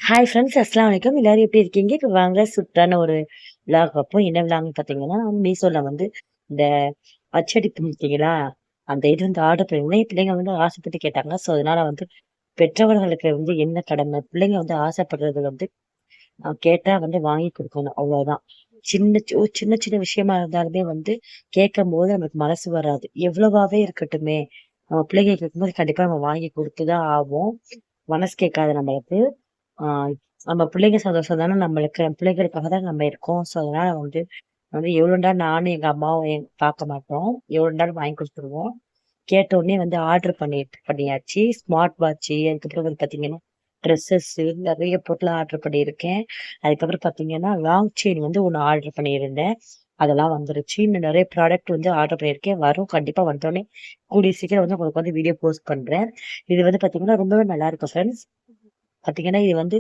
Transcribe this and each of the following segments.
Hi friends, அஸ்லாம் வலைக்கம். எல்லாரும் எப்படி இருக்கீங்க? இப்போ வாங்க சூப்பரான ஒரு விலாக் பார்ப்போம். என்ன விலாக்னு பார்த்தீங்கன்னா, மீஷோல வந்து இந்த அச்சடி பார்த்தீங்களா, அந்த இது வந்து ஆர்டர் பண்ணியிருந்தேன். என் பிள்ளைங்க வந்து ஆசைப்பட்டு கேட்டாங்க. ஸோ அதனால வந்து பெற்றவர்களுக்கு வந்து என்ன கடமை? பிள்ளைங்க வந்து ஆசைப்படுறது வந்து கேட்டா வந்து வாங்கி கொடுக்கணும். அவ்வளோதான். சின்ன சின்ன விஷயமா இருந்தாலுமே வந்து கேட்கும்போது நமக்கு மனசு வராது. எவ்வளவாவே இருக்கட்டுமே, நம்ம பிள்ளைங்க கேட்கும்போது கண்டிப்பா நம்ம வாங்கி கொடுத்து தான் ஆவோம். மனசு கேட்காது நம்மளுக்கு. ஆ நம்ம பிள்ளைங்க சந்தோஷம் தானே நம்மளுக்கு. பிள்ளைகளுக்காக தான் நம்ம இருக்கோம். ஸோ அதனால வந்து வந்து எவ்வளோண்டா நானும் எங்க அம்மாவும் பார்க்க மாட்டோம். எவ்வளோண்டாலும் வாங்கி குடுத்துருவோம். கேட்ட உடனே வந்து ஆர்டர் பண்ணியாச்சு. ஸ்மார்ட் வாட்ச்சு, அதுக்கப்புறம் வந்து பார்த்தீங்கன்னா, ட்ரெஸ்ஸஸ்ஸு நெறைய பொருள் ஆர்டர் பண்ணியிருக்கேன். அதுக்கப்புறம் பார்த்தீங்கன்னா, லாங் செயின் வந்து ஒண்ணு ஆர்டர் பண்ணியிருந்தேன். அதெல்லாம் வந்துருச்சு. இன்னும் நெறைய ப்ராடக்ட் வந்து ஆர்டர் பண்ணியிருக்கேன். வரும். கண்டிப்பா வந்தோனே கூடிய சீக்கிரம் வந்து உங்களுக்கு வந்து வீடியோ போஸ்ட் பண்றேன். இது வந்து பார்த்தீங்கன்னா, ரொம்பவே நல்லாருக்கும் ஃப்ரெண்ட்ஸ். பார்த்தீங்கன்னா, இது வந்து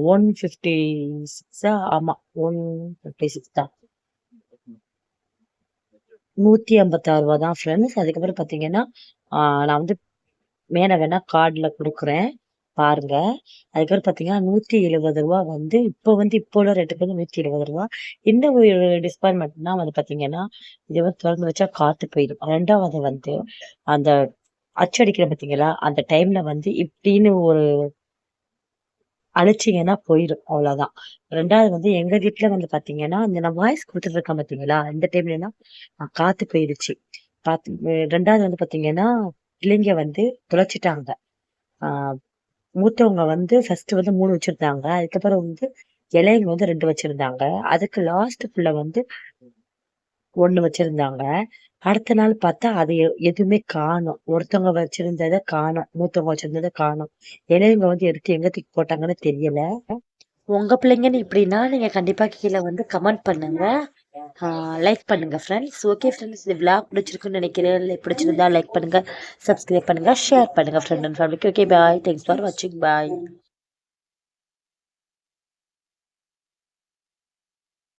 156 ஆமா. 156 தான். ரூ. 156 தான் ஃப்ரெண்ட்ஸ். அதுக்கப்புறம் பார்த்தீங்கன்னா, ஆ நான் வந்து மேல வேணா கார்ட்ல குடுக்குறேன். பாருங்க. அதுக்கப்புறம் பார்த்தீங்கன்னா, ரூ. 170 வந்து இப்போ உள்ள ரேட்டுக்கு வந்து ரூ. 170. என்ன ஒரு டிசப்பாயின்ட்மென்ட்னா வந்து பார்த்தீங்கன்னா, இத வந்து தொறந்து வச்சா காத்து போயிடும். 2வது வந்து அந்த அச்சடிக்கிறேன் பார்த்தீங்களா, அந்த டைம்ல வந்து இப்டின்னு ஒரு அழிச்சீங்கன்னா போயிரும். அவ்வளோதான். 2வது வந்து எங்க வீட்ல வந்து பார்த்தீங்கன்னா, இந்த நான் வாய்ஸ் குடுத்துட்டு இருக்கேன் பார்த்தீங்களா, இந்த டைம்லலாம் காத்து போயிடுச்சு. பாத்து 2வது வந்து பார்த்தீங்கன்னா, பிள்ளைங்க வந்து தொலைச்சுட்டாங்க. ஆ மூத்தவங்க வந்து ஃபர்ஸ்ட் வந்து 3 வச்சிருந்தாங்க. அதுக்கப்புறம் வந்து இளையவங்க வந்து 2 வச்சிருந்தாங்க. அதுக்கு லாஸ்ட் புள்ள வந்து 1 வச்சிருந்தாங்க. அடுத்த நாள் பார்த்தா அது எதுவுமே காணோம். ஒருத்தவங்க வச்சிருந்தத காணோம். மூத்தவங்க வச்சிருந்தத காணோம். இளையவங்க வந்து எடுத்து எங்க தூக்கி போட்டாங்கன்னு தெரியல. உங்க பிள்ளைங்கன்னு இப்படின்னா, நீங்க கண்டிப்பா கீழ வந்து கமெண்ட் பண்ணுங்க. லைக் பண்ணுங்க ஃப்ரெண்ட்ஸ். ஓகே ஃப்ரெண்ட்ஸ், இந்த விளாக் பிடிச்சிருக்குன்னு நினைக்கிறேன். பிடிச்சிருந்தா லைக் பண்ணுங்க, சப்ஸ்கிரைப் பண்ணுங்க, ஷேர் பண்ணுங்க ஃப்ரெண்ட் அண்ட் ஃபேமிலிக்கு. Okay bye. தேங்க்ஸ் ஃபார் வாட்சிங். பாய்.